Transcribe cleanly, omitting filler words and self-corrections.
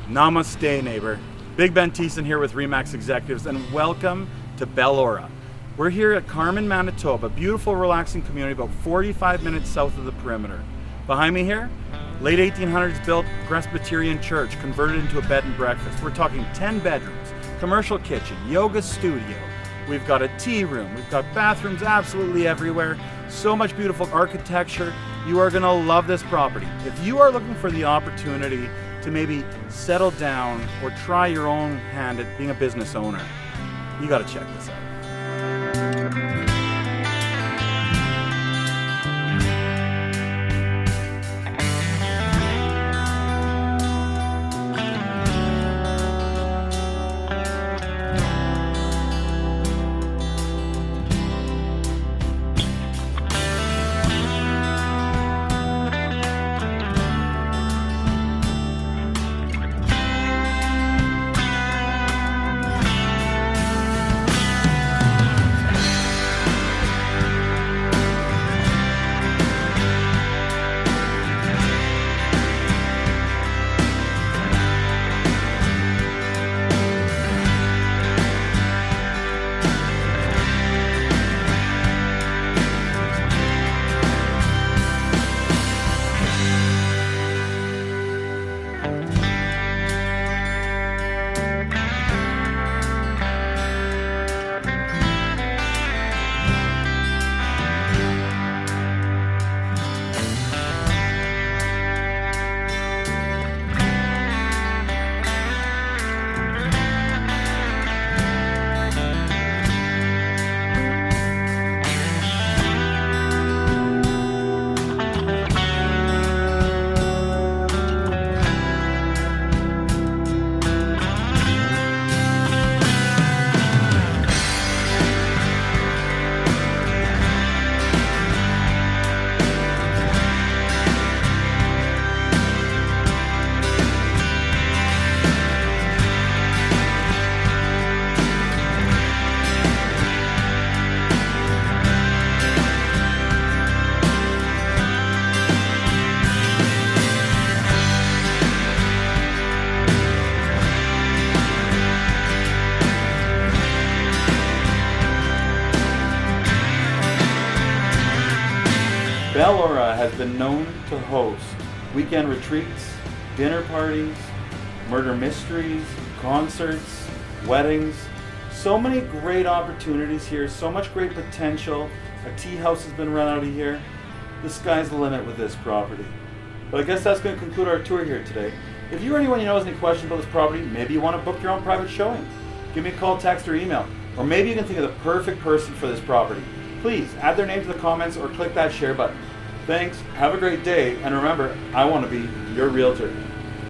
Namaste, neighbor. Big Ben Thiessen here with Remax Executives, and welcome to Bellora. We're here at Carman, Manitoba, beautiful, relaxing community about 45 minutes south of the perimeter. Behind me here, late 1800s built Presbyterian church converted into a bed and breakfast. We're talking 10 bedrooms, commercial kitchen, yoga studio. We've got a tea room, we've got bathrooms absolutely everywhere. So much beautiful architecture. You are gonna love this property. If you are looking for the opportunity to maybe settle down or try your own hand at being a business owner, you gotta check this out. Bellora has been known to host weekend retreats, dinner parties, murder mysteries, concerts, weddings. So many great opportunities here, so much great potential. A tea house has been run out of here. The sky's the limit with this property. But I guess that's going to conclude our tour here today. If you or anyone you know has any questions about this property, maybe you want to book your own private showing, give me a call, text, or email. Or maybe you can think of the perfect person for this property. Please add their name to the comments or click that share button. Thanks, have a great day, and remember, I want to be your realtor.